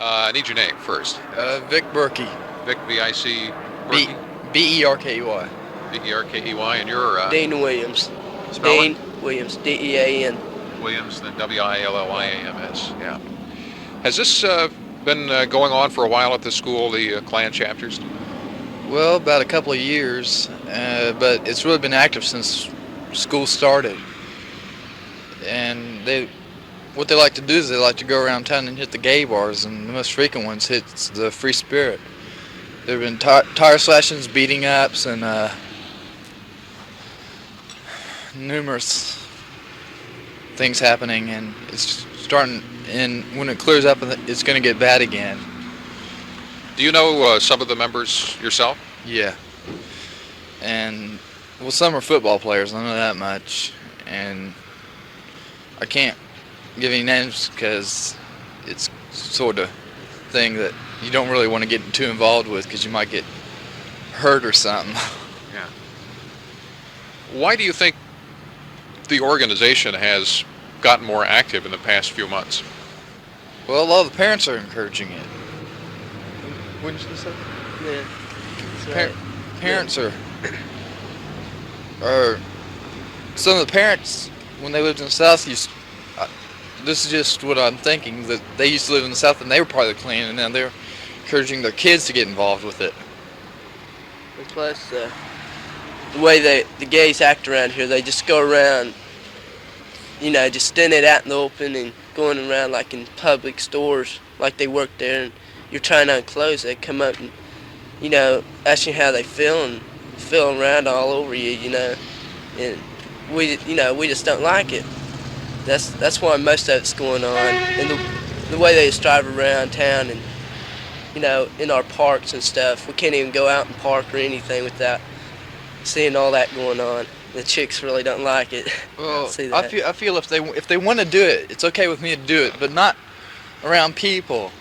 I need your name first. Vic Berkey. Vic, V-I-C, B-E-R-K-E-Y. B-E-R-K-E-Y, and you're... Dean Williams. Spell Dean it? Williams, D-E-A-N. Williams, then W-I-L-L-Y-A-M-S, yeah. Has this been going on for a while at the school, the Klan chapters? Well, about a couple of years, but it's really been active since school started. And what they like to do is they like to go around town and hit the gay bars, and the most frequent ones hit the Free Spirit. There have been tire slashings, beating ups, and numerous things happening, and it's starting, and when it clears up, it's going to get bad again. Do you know some of the members yourself? Yeah. And, well, some are football players, I know that much, and I can't give any names because it's sort of thing that you don't really want to get too involved with because you might get hurt or something. Yeah. Why do you think the organization has gotten more active in the past few months? Well, a lot of the parents are encouraging it. Wouldn't you say? Yeah. That's right. Parents are some of the parents, when they lived in the South, this is just what I'm thinking, that they used to live in the South and they were part of the Klan, and now they're encouraging their kids to get involved with it. And plus, the way the gays act around here, they just go around, just standing it out in the open and going around like in public stores, like they work there, and you're trying on clothes, they come up and, ask you how they feel and feel around all over you, and we just don't like it. That's why most of it's going on, and the way they just drive around town and, in our parks and stuff, we can't even go out and park or anything without seeing all that going on. The chicks really don't like it. Well, See that. I feel if they want to do it, it's okay with me to do it, but not around people.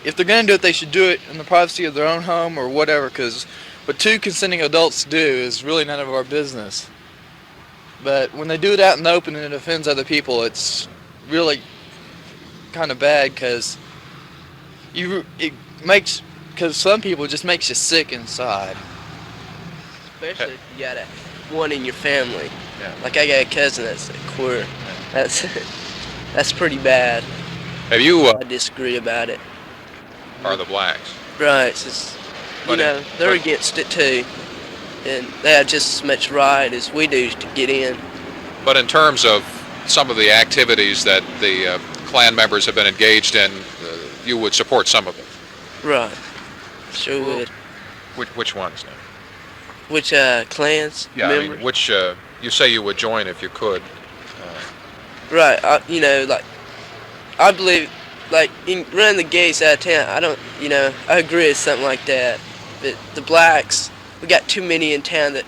If they're going to do it, they should do it in the privacy of their own home or whatever, because what two consenting adults do is really none of our business. But when they do it out in the open and it offends other people, it's really kind of bad, because some people, it just makes you sick inside. Especially if you got one in your family. Yeah. Like I got a cousin that's queer. That's pretty bad. Have you... I disagree about it. Are the blacks? Right. It's just, they're against it too. And they have just as much right as we do to get in. But in terms of some of the activities that the Klan members have been engaged in, you would support some of them? Right. Sure would. Which ones now? Which clans? Yeah, members? I mean, which you say you would join if you could. Right. I believe, in running the gays out of town, I agree with something like that. But the blacks, we got too many in town that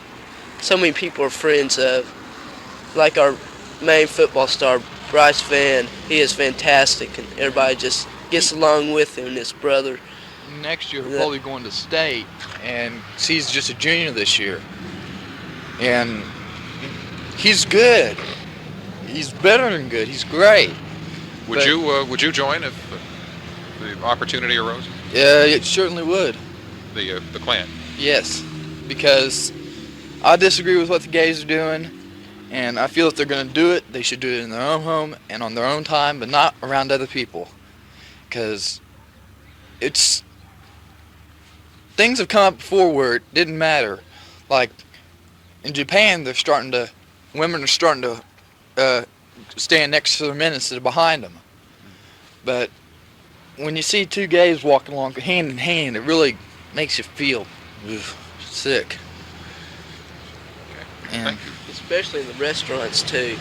so many people are friends of. Like our main football star, Bryce Van, he is fantastic, and everybody just gets along with him and his brother. Next year, he'll probably going to state, and he's just a junior this year. And he's good. He's better than good. He's great. Would you join if the opportunity arose? Yeah, it certainly would. The Klan? Yes, because I disagree with what the gays are doing, and I feel if they're going to do it, they should do it in their own home and on their own time, but not around other people. Because things have come up before where it didn't matter. Like in Japan, women are starting to stand next to their men instead of behind them. But when you see two gays walking along hand in hand, it really makes you feel sick. Okay. And especially in the restaurants too.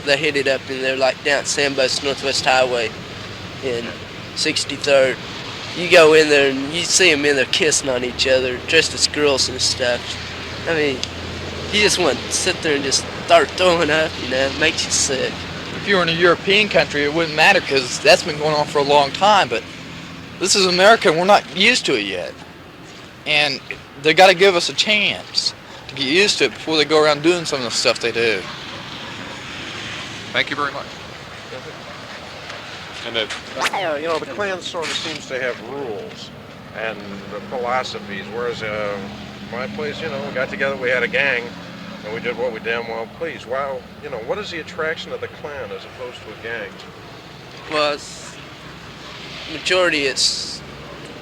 They hit it up in there, like down at Sambus Northwest Highway in 63rd. You go in there and you see them in there kissing on each other, dressed as girls and stuff. I mean, you just want to sit there and just start throwing up, it makes you sick. if you were in a European country, it wouldn't matter because that's been going on for a long time. But this is America, and we're not used to it yet. And they got to give us a chance to get used to it before they go around doing some of the stuff they do. Thank you very much. And that You know, the Klan sort of seems to have rules and philosophies, whereas my place, you know, we got together, we had a gang, and we did what we damn well pleased. Wow, you know, what is the attraction of the Klan as opposed to a gang? Well, majority it's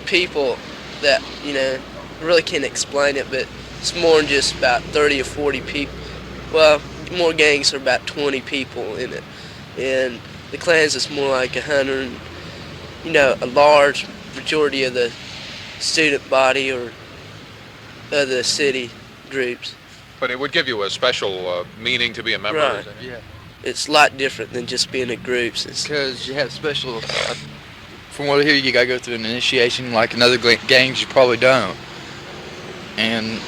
people that, you know, really can't explain it, but it's more than just about 30 or 40 people. Well, more gangs are about 20 people in it. And the Klans is more like 100, you know, a large majority of the student body or of the city groups. but it would give you a special meaning to be a member. Right. Isn't it? Yeah. It's a lot different than just being in groups. Because you have special, from what I hear, you gotta go through an initiation like in other gangs you probably don't. And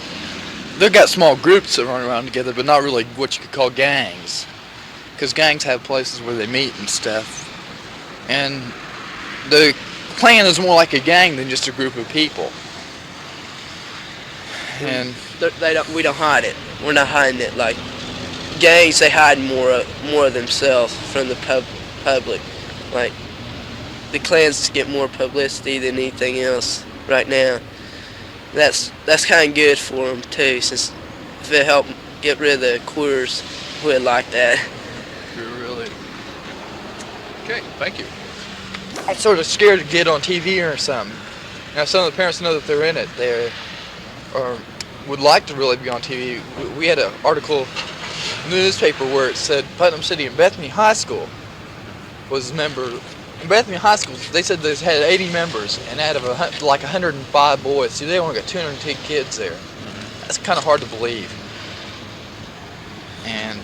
they've got small groups that run around together, but not really what you could call gangs. Because gangs have places where they meet and stuff. And the Klan is more like a gang than just a group of people. And we don't hide it. We're not hiding it. Like gangs, they hide more of themselves from the public. Like the Klans get more publicity than anything else right now. That's kind of good for them too, since if it help get rid of the queers, we'd like that. really, Okay, thank you. I'm sort of scared to get on TV or something. Now some of the parents know that they're in it. They or would like to really be on TV. We had an article in the newspaper where it said Putnam City and Bethany High School was a member. In Bethany High School, they said they had 80 members, and out of like 105 boys, see, they only got 210 kids there. That's kind of hard to believe. And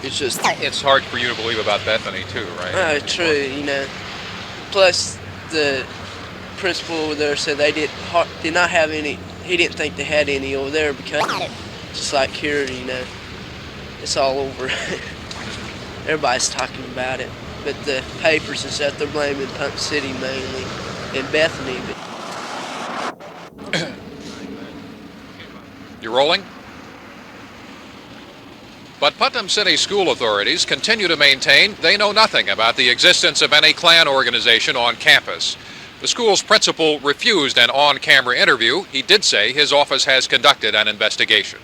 it's just... It's hard for you to believe about Bethany too, right? Oh, true, you know. Plus, the principal over there said they did not have any. He didn't think they had any over there because, just like here, you know, it's all over. Everybody's talking about it. But the papers and stuff, they're blaming Pump City mainly and Bethany. You rolling? But Putnam City school authorities continue to maintain they know nothing about the existence of any Klan organization on campus. The school's principal refused an on-camera interview. He did say his office has conducted an investigation.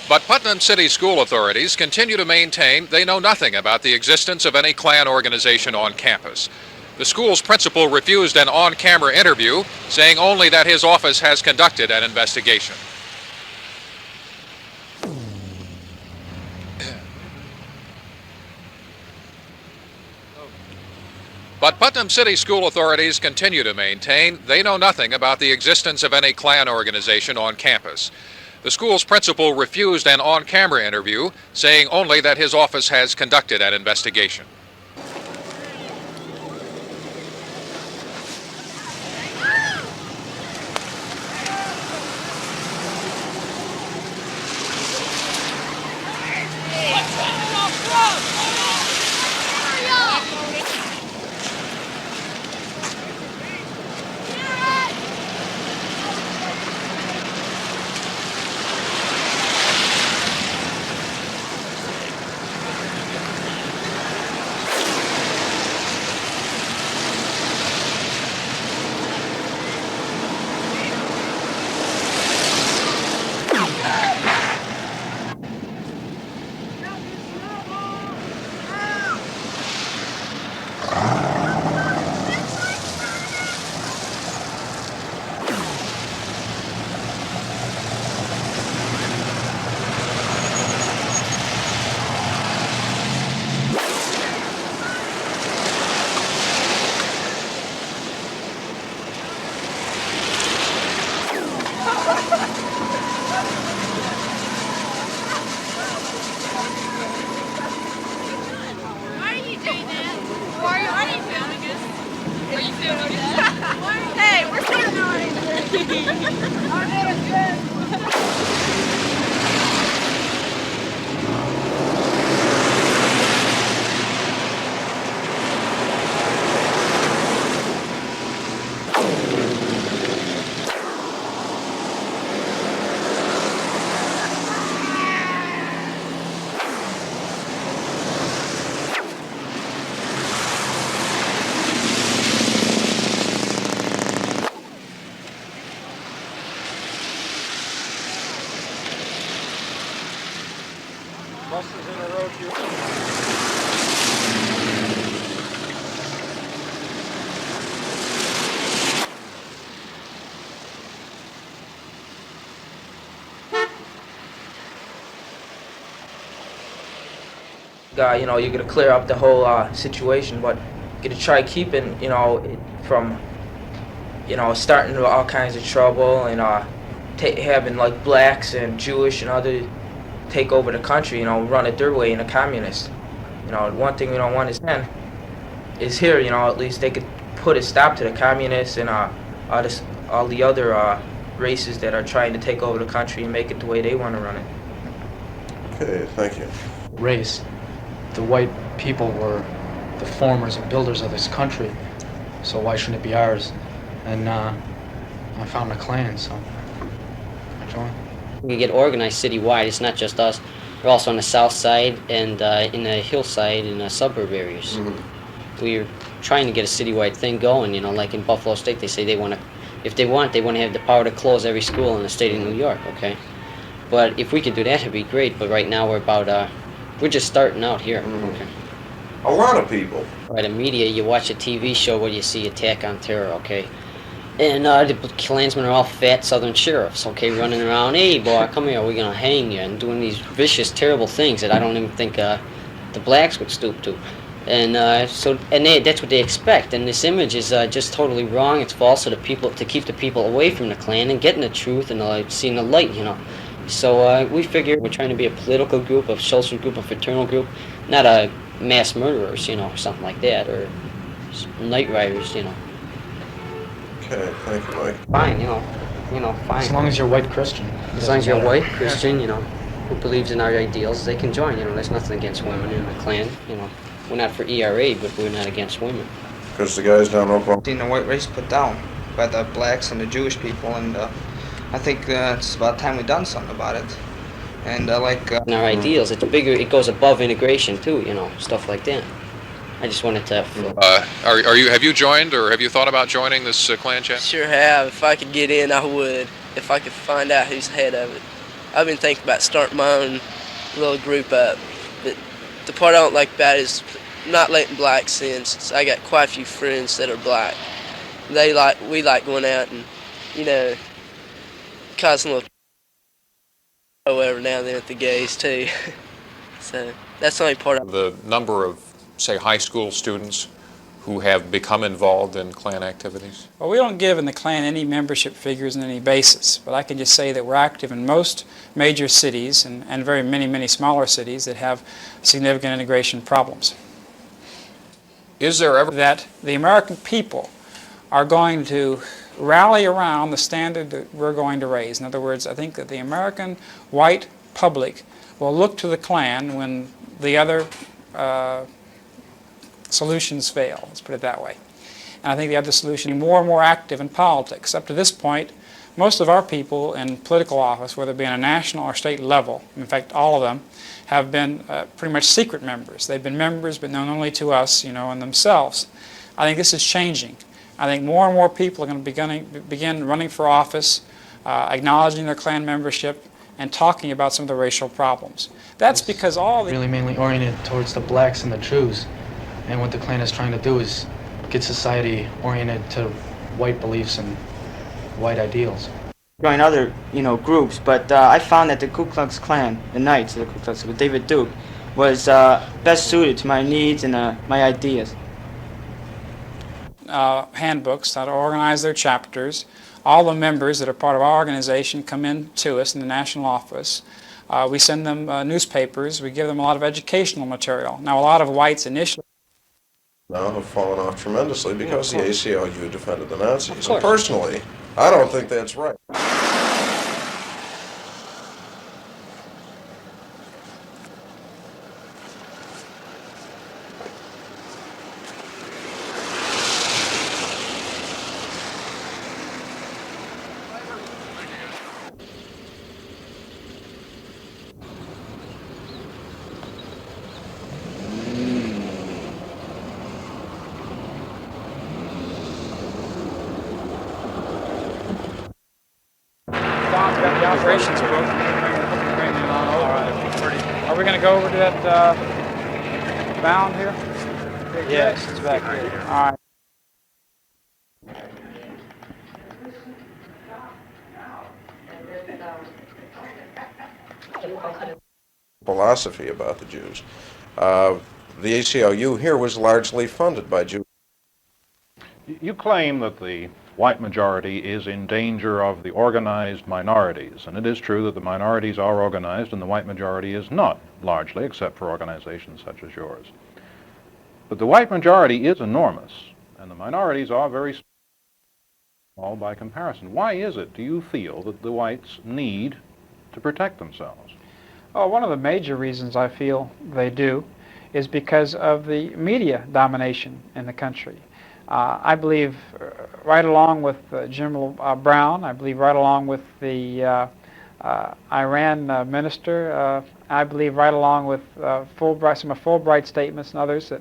But Putnam City school authorities continue to maintain they know nothing about the existence of any Klan organization on campus. The school's principal refused an on-camera interview, saying only that his office has conducted an investigation. But Putnam City school authorities continue to maintain they know nothing about the existence of any Klan organization on campus. The school's principal refused an on-camera interview, saying only that his office has conducted an investigation. approach you? You're gonna clear up the whole situation, but you're gonna try keeping, it from, starting all kinds of trouble and having like blacks and Jewish and other take over the country, run it their way in a communist. One thing we don't want is here, at least they could put a stop to the communists and all the other races that are trying to take over the country and make it the way they want to run it. Okay, thank you. Race. The white people were the formers and builders of this country, so why shouldn't it be ours? And I found a Klan, so I joined. We get organized citywide. It's not just us. We're also on the south side and in the hillside and suburb areas. Mm-hmm. We're trying to get a citywide thing going. Like in Buffalo State, they say they want to, if they want to have the power to close every school in the state of New York. Okay, but if we could do that, it'd be great. But right now we're just starting out here. Mm-hmm. Okay. A lot of people. Right, the media, you watch a TV show where you see Attack on Terror, okay? And the Klansmen are all fat Southern sheriffs, okay, running around, hey boy, come here, we're gonna hang you, and doing these vicious, terrible things that I don't even think the blacks would stoop to. And that's what they expect, and this image is just totally wrong. It's false to keep the people away from the Klan and getting the truth and seeing the light, So we figure we're trying to be a political group, a social group, a fraternal group, not a mass murderers, something like that, or night riders, Okay, thank you, Mike. Fine, fine. As long as you're white Christian. As long as you're white Christian, who believes in our ideals, they can join. There's nothing against women in the Klan. We're not for ERA, but we're not against women. Because the guys down Oklahoma. Seen the white race put down by the blacks and the Jewish people, and I think it's about time we done something about it. And in our ideals, it's bigger. It goes above integration too. Stuff like that. I just wanted to. Have you joined, or have you thought about joining this Klan chat? Sure have. If I could get in, I would. If I could find out who's head of it. I've been thinking about starting my own little group up. But the part I don't like about it is not letting blacks in. Since I got quite a few friends that are black. We like going out and, causing a little every now and then with the gays too. So that's the only part. The number of, say, high school students who have become involved in Klan activities? Well, we don't give in the Klan any membership figures on any basis, but I can just say that we're active in most major cities and very many smaller cities that have significant integration problems. Is there ever that the American people are going to rally around the standard that we're going to raise? In other words, I think that the American white public will look to the Klan when the other solutions fail, let's put it that way. And I think the other solution is more and more active in politics. Up to this point, most of our people in political office, whether it be on a national or state level, in fact all of them, have been pretty much secret members. They've been members but known only to us, and themselves. I think this is changing. I think more and more people are going to begin running for office, acknowledging their Klan membership, and talking about some of the racial problems. That's because all the... Really mainly oriented towards the blacks and the Jews. And what the Klan is trying to do is get society oriented to white beliefs and white ideals. Join other, groups, but I found that the Ku Klux Klan, the Knights of the Ku Klux Klan, with David Duke, was best suited to my needs and my ideas. Handbooks how to organize their chapters. All the members that are part of our organization come in to us in the national office. We send them newspapers. We give them a lot of educational material. Now, a lot of whites initially now have fallen off tremendously because the ACLU defended the Nazis. And personally, I don't think that's right. operations book. Are we going to go over to that bound here? Yes, it's back here. All right. Philosophy about the Jews. The ACLU here was largely funded by Jews. You claim that the white majority is in danger of the organized minorities, and it is true that the minorities are organized and the white majority is not, largely, except for organizations such as yours. But the white majority is enormous, and the minorities are very small by comparison. Why is it, do you feel, that the whites need to protect themselves? Oh, one of the major reasons I feel they do is because of the media domination in the country. I believe right along with General Brown, I believe right along with the Iran minister, I believe right along with Fulbright, some of Fulbright's statements and others,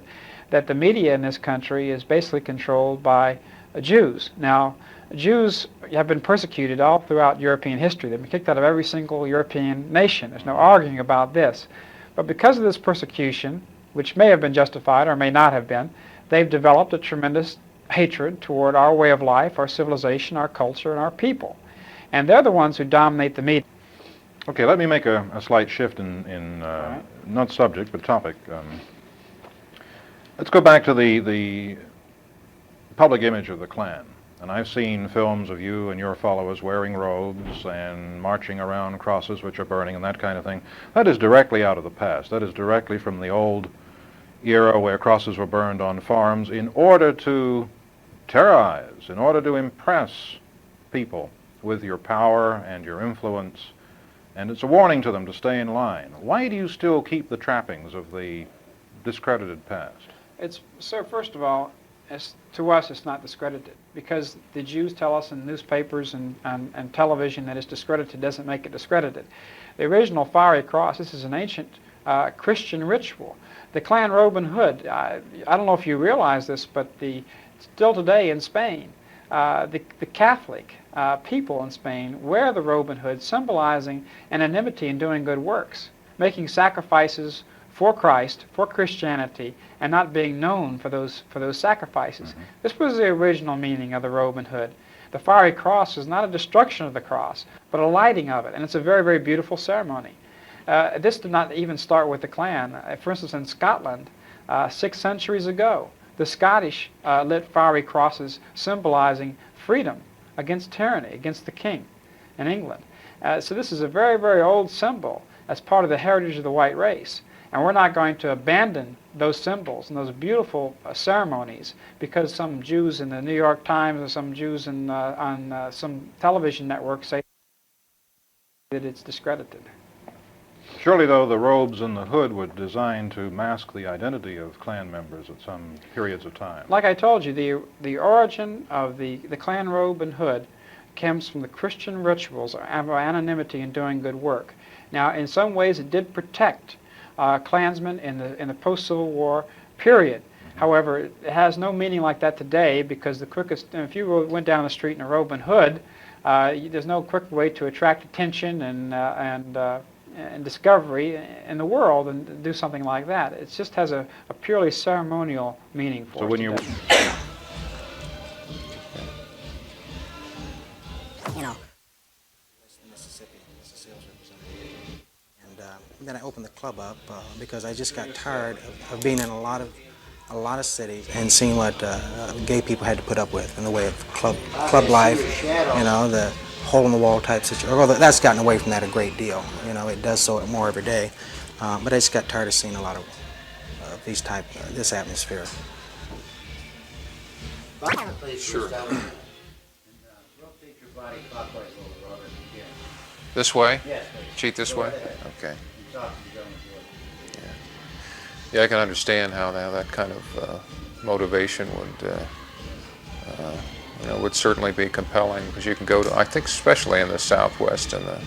that the media in this country is basically controlled by Jews. Now, Jews have been persecuted all throughout European history. They've been kicked out of every single European nation. There's no arguing about this. But because of this persecution, which may have been justified or may not have been, they've developed a tremendous hatred toward our way of life, our civilization, our culture, and our people. And they're the ones who dominate the media. Okay, let me make a slight shift in right. Not subject, but topic. Let's go back to the public image of the Klan. And I've seen films of you and your followers wearing robes and marching around crosses which are burning and that kind of thing. That is directly out of the past. That is directly from the old era where crosses were burned on farms in order to terrorize, in order to impress people with your power and your influence. And it's a warning to them to stay in line. Why do you still keep the trappings of the discredited past? Sir, first of all, to us it's not discredited, because the Jews tell us in newspapers and television that it's discredited doesn't make it discredited. The original fiery cross, this is an ancient Christian ritual. The Klan robe and hood, I don't know if you realize this, but still today in Spain, the Catholic people in Spain wear the robe and hood, symbolizing anonymity and doing good works, making sacrifices for Christ, for Christianity, and not being known for those sacrifices. Mm-hmm. This was the original meaning of the robe and hood. The fiery cross is not a destruction of the cross, but a lighting of it, and it's a very, very beautiful ceremony. This did not even start with the Klan. For instance, in Scotland, 6 centuries ago, the Scottish lit fiery crosses symbolizing freedom against tyranny, against the king in England. So this is a very, very old symbol as part of the heritage of the white race. And we're not going to abandon those symbols and those beautiful ceremonies because some Jews in the New York Times or some Jews on some television network say that it's discredited. Surely, though, the robes and the hood were designed to mask the identity of Klan members at some periods of time. Like I told you, the origin of the Klan robe and hood comes from the Christian rituals of anonymity and doing good work. Now, in some ways, it did protect Klansmen in the post-Civil War period. Mm-hmm. However, it has no meaning like that today because if you went down the street in a robe and hood, there's no quicker way to attract attention and discovery in the world and do something like that. It just has a purely ceremonial meaning for us. So when you Mississippi as a sales representative, and then I opened the club up because I just got tired of being in a lot of cities and seeing what gay people had to put up with in the way of club life, the hole-in-the-wall type situation. Although that's gotten away from that a great deal. It does so more every day. But I just got tired of seeing a lot of this atmosphere. Sure. This way? Yes, Cheat this way? Okay. Yeah, I can understand how that kind of motivation would certainly be compelling, because you can go to, I think especially in the Southwest and the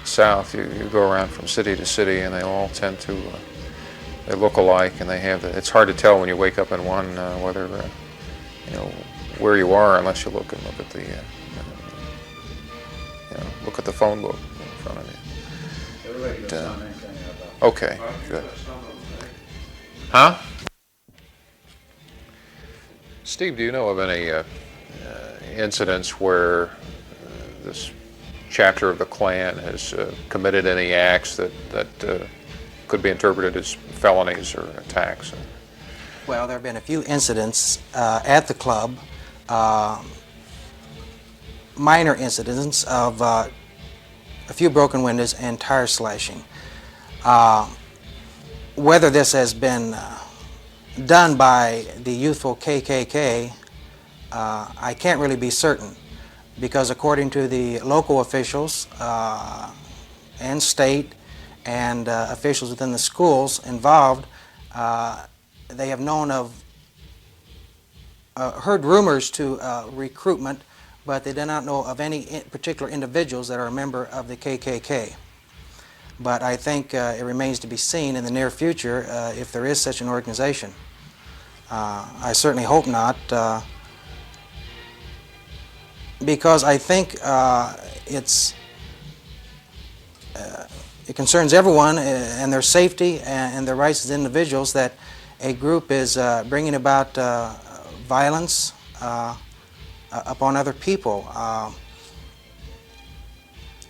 South, you go around from city to city and they all tend to, they look alike, and they have it's hard to tell when you wake up in one whether, where you are unless you look at the, look at the phone book in front of you. Okay, good. Huh? Steve, do you know of any incidents where this chapter of the Klan has committed any acts that could be interpreted as felonies or attacks? Well, there have been a few incidents at the club, minor incidents of a few broken windows and tire slashing. Whether this has been done by the youthful KKK, I can't really be certain, because according to the local officials and state and officials within the schools involved, they have known of, heard rumors to recruitment, but they do not know of any particular individuals that are a member of the KKK. But I think it remains to be seen in the near future if there is such an organization. I certainly hope not, because I think it concerns everyone and their safety and their rights as individuals that a group is bringing about violence upon other people.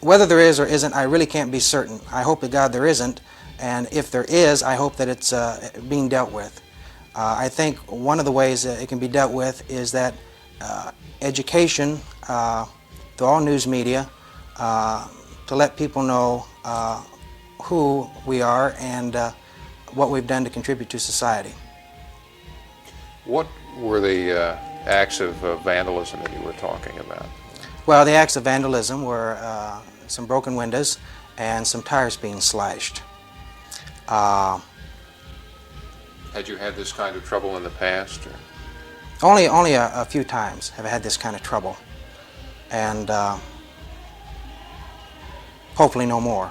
Whether there is or isn't, I really can't be certain. I hope to God there isn't, and if there is, I hope that it's being dealt with. I think one of the ways it can be dealt with is that education to all news media, to let people know who we are and what we've done to contribute to society. What were the acts of vandalism that you were talking about? Well, the acts of vandalism were some broken windows and some tires being slashed. Had you had this kind of trouble in the past? Or? Only a few times have I had this kind of trouble, and hopefully no more.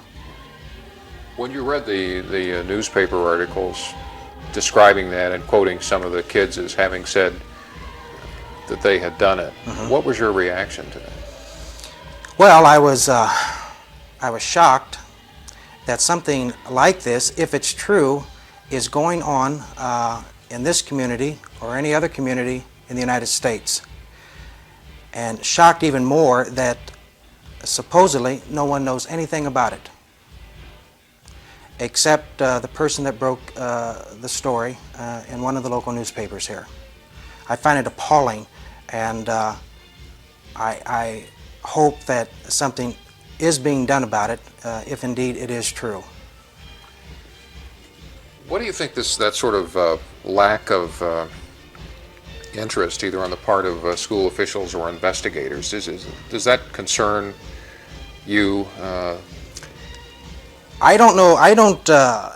When you read the newspaper articles describing that and quoting some of the kids as having said that they had done it, what was your reaction to that? Well, I was shocked that something like this, if it's true, is going on in this community or any other community in the United States. And shocked even more that supposedly no one knows anything about it, except the person that broke the story in one of the local newspapers here. I find it appalling, and I hope that something is being done about it, if indeed it is true. What do you think that sort of lack of interest, either on the part of school officials or investigators, does that concern you? I don't know. I don't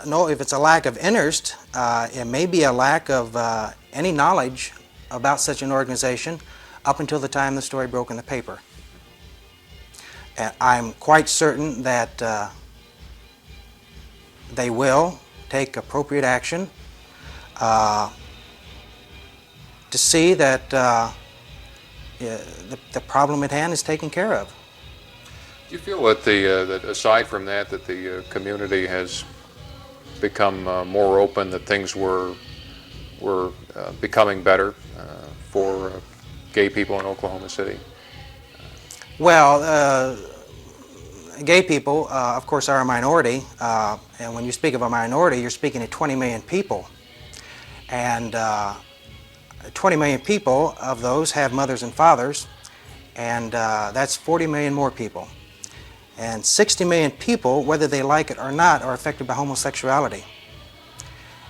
know if it's a lack of interest. It may be a lack of any knowledge about such an organization up until the time the story broke in the paper. And I'm quite certain that they will take appropriate action to see that the problem at hand is taken care of. Do you feel that that aside from that the community has become more open, that things were becoming better for gay people in Oklahoma City? Well, gay people, of course, are a minority, and when you speak of a minority, you're speaking of 20 million people. And 20 million people of those have mothers and fathers, and that's 40 million more people. And 60 million people, whether they like it or not, are affected by homosexuality.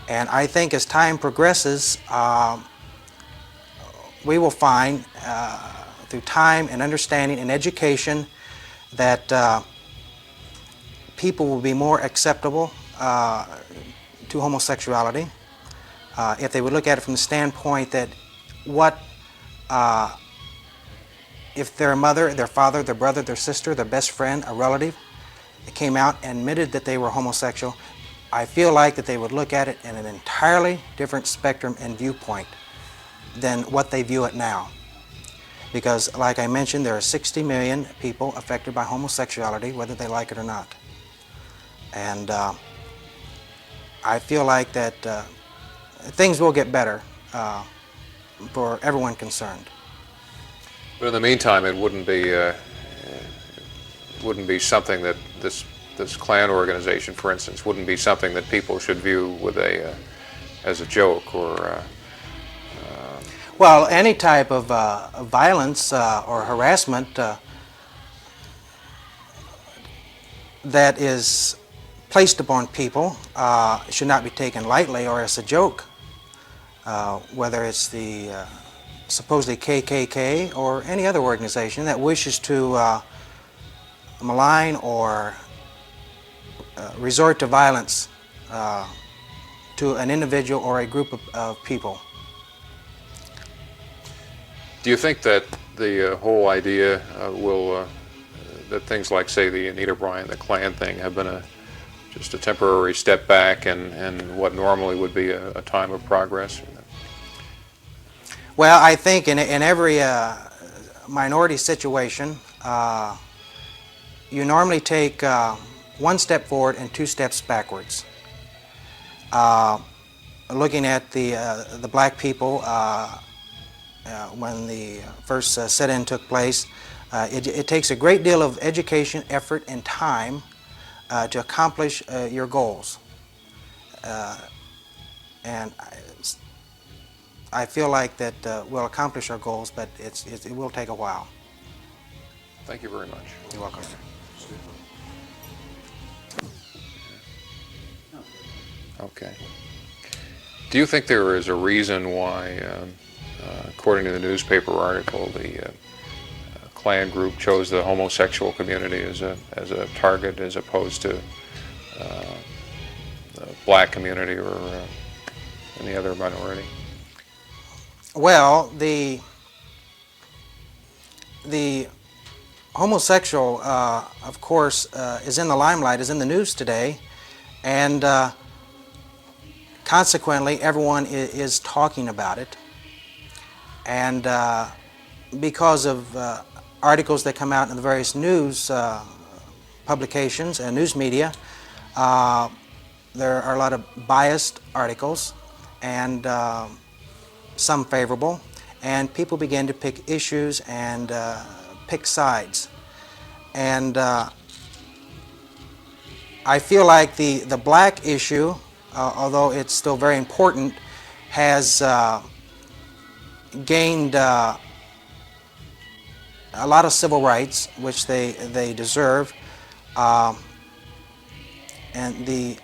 And I think as time progresses, we will find through time and understanding and education that people will be more acceptable to homosexuality if they would look at it from the standpoint that if their mother, their father, their brother, their sister, their best friend, a relative came out and admitted that they were homosexual, I feel like that they would look at it in an entirely different spectrum and viewpoint than what they view it now. Because, like I mentioned, there are 60 million people affected by homosexuality, whether they like it or not. And I feel like that things will get better for everyone concerned. But in the meantime, it wouldn't be something that this Klan organization, for instance, wouldn't be something that people should view with as a joke or. Well, any type of violence or harassment that is placed upon people should not be taken lightly or as a joke, whether it's the supposedly KKK or any other organization that wishes to malign or resort to violence to an individual or a group of people. Do you think that the whole idea that things like, say, the Anita Bryant, the Klan thing have been just a temporary step back and what normally would be a time of progress? Well, I think in every minority situation, you normally take one step forward and two steps backwards. Looking at the black people, when the first sit-in took place, it takes a great deal of education, effort, and time to accomplish your goals. And I feel like that we'll accomplish our goals, but it will take a while. Thank you very much. You're welcome. Okay. Do you think there is a reason why, according to the newspaper article, the Klan group chose the homosexual community as a target as opposed to the black community or any other minority? Well, the homosexual, of course, is in the limelight, is in the news today, and consequently, everyone is talking about it. And because of articles that come out in the various news publications and news media, there are a lot of biased articles and some favorable, and people begin to pick issues and pick sides. And I feel like the black issue, although it's still very important, has gained a lot of civil rights, which they deserve. And the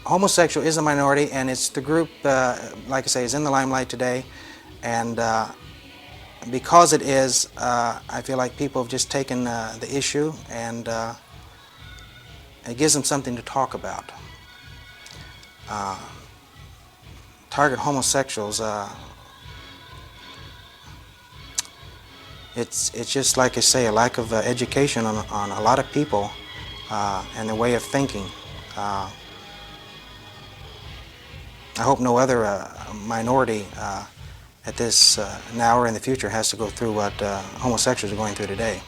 homosexual is a minority, and it's the group, like I say, is in the limelight today. And because it is, I feel like people have just taken the issue, and it gives them something to talk about. Target homosexuals, it's just like I say, a lack of education on a lot of people and their way of thinking. I hope no other minority at this now or in the future has to go through what homosexuals are going through today.